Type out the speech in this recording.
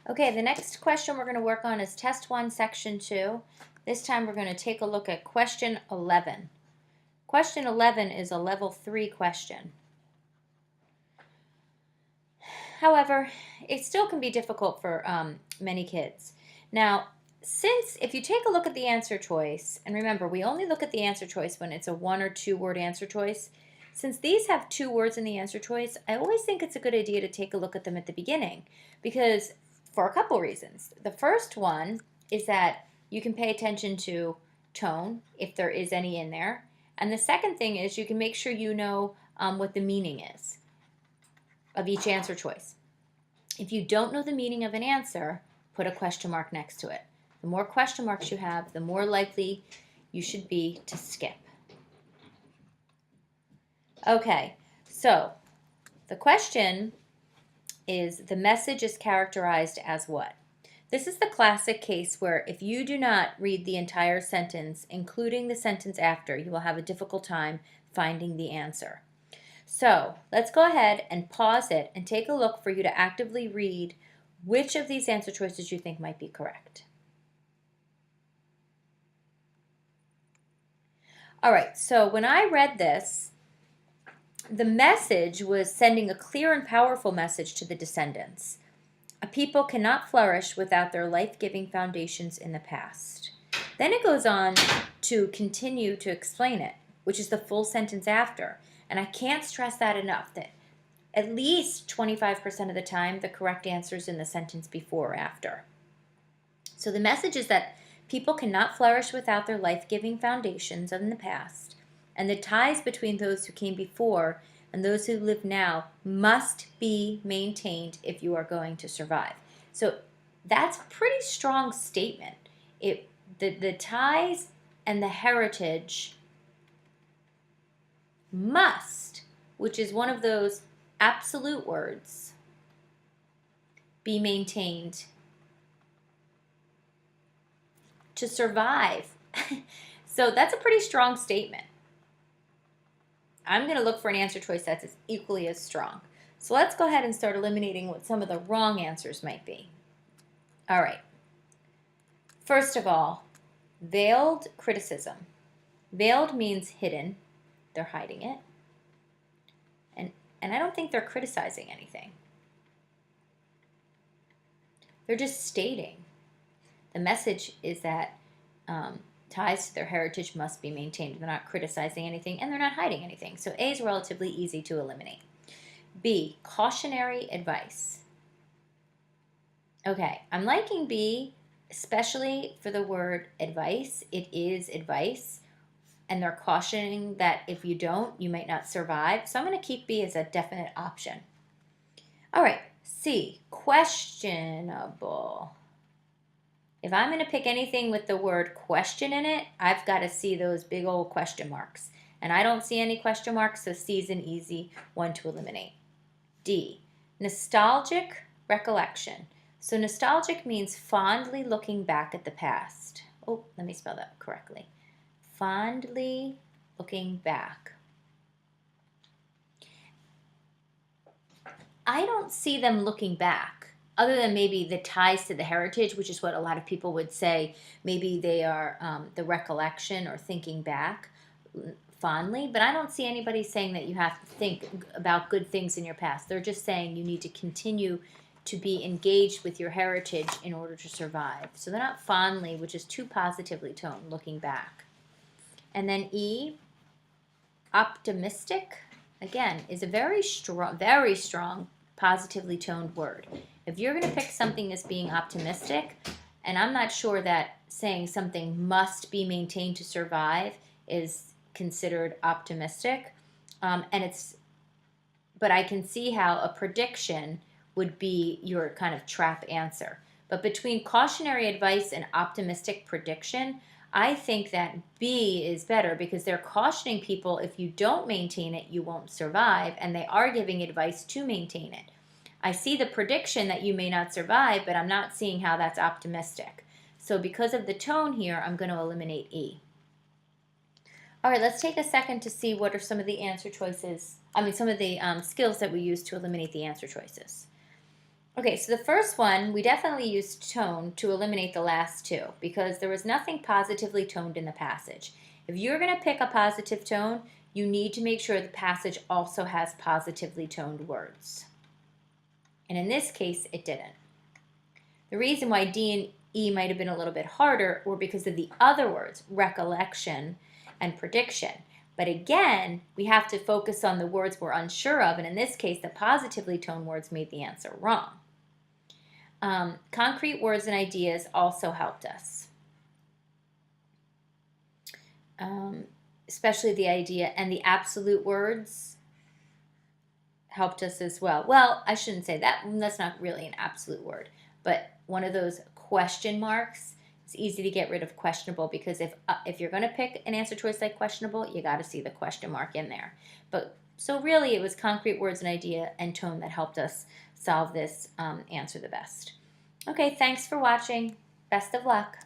Okay, the next question we're going to work on is Test 1, Section 2. This time we're going to take a look at Question 11. Question 11 is a Level 3 question. However, it still can be difficult for many kids. Now, since if you take a look at the answer choice, and remember, we only look at the answer choice when it's a 1 or 2 word answer choice. Since these have 2 words in the answer choice, I always think it's a good idea to take a look at them at the beginning because for a couple reasons. The first one is that you can pay attention to tone, if there is any in there. And the second thing is you can make sure you know what the meaning is of each answer choice. If you don't know the meaning of an answer, put a question mark next to it. The more question marks you have, the more likely you should be to skip. Okay, so the question is, the message is characterized as what? This is the classic case where if you do not read the entire sentence, including the sentence after, you will have a difficult time finding the answer. So let's go ahead and pause it and take a look for you to actively read which of these answer choices you think might be correct. All right, so when I read this, the message was sending a clear and powerful message to the descendants. A people cannot flourish without their life-giving foundations in the past. Then it goes on to continue to explain it, which is the full sentence after. And I can't stress that enough, that at least 25% of the time the correct answer is in the sentence before or after. So the message is that people cannot flourish without their life-giving foundations in the past, and the ties between those who came before and those who live now must be maintained if you are going to survive. So that's a pretty strong statement. The ties and the heritage must, which is one of those absolute words, be maintained to survive. So that's a pretty strong statement. I'm going to look for an answer choice that's equally as strong. So let's go ahead and start eliminating what some of the wrong answers might be. All right. First of all, veiled criticism. Veiled means hidden. They're hiding it. And I don't think they're criticizing anything. They're just stating. The message is that ties to their heritage must be maintained. They're not criticizing anything, and they're not hiding anything. So A is relatively easy to eliminate. B, cautionary advice. Okay, I'm liking B, especially for the word advice. It is advice, and they're cautioning that if you don't, you might not survive. So I'm going to keep B as a definite option. All right, C, questionable. If I'm going to pick anything with the word question in it, I've got to see those big old question marks. And I don't see any question marks, so C is an easy one to eliminate. D, nostalgic recollection. So nostalgic means fondly looking back at the past. Oh, let me spell that correctly. Fondly looking back. I don't see them looking back, other than maybe the ties to the heritage, which is what a lot of people would say. Maybe they are the recollection or thinking back fondly, but I don't see anybody saying that you have to think about good things in your past. They're just saying you need to continue to be engaged with your heritage in order to survive. So they're not fondly, which is too positively toned, looking back. And then E, optimistic, again, is a very strong, positively toned word. If you're going to pick something as being optimistic, and I'm not sure that saying something must be maintained to survive is considered optimistic, but I can see how a prediction would be your kind of trap answer. But between cautionary advice and optimistic prediction, I think that B is better because they're cautioning people if you don't maintain it, you won't survive, and they are giving advice to maintain it. I see the prediction that you may not survive, but I'm not seeing how that's optimistic. So because of the tone here, I'm going to eliminate E. All right, let's take a second to see what are some of the answer choices, some of the skills that we use to eliminate the answer choices. Okay, so the first one, we definitely used tone to eliminate the last two because there was nothing positively toned in the passage. If you're going to pick a positive tone, you need to make sure the passage also has positively toned words. And in this case, it didn't. The reason why D and E might have been a little bit harder were because of the other words, recollection and prediction. But again, we have to focus on the words we're unsure of, and in this case, the positively toned words made the answer wrong. Concrete words and ideas also helped us, especially the idea, and the absolute words helped us as well. Well, I shouldn't say that. That's not really an absolute word, but one of those question marks. It's easy to get rid of questionable because if you're going to pick an answer choice like questionable, you got to see the question mark in there. But so really, it was concrete words and idea and tone that helped us solve this answer the best. Okay, thanks for watching. Best of luck.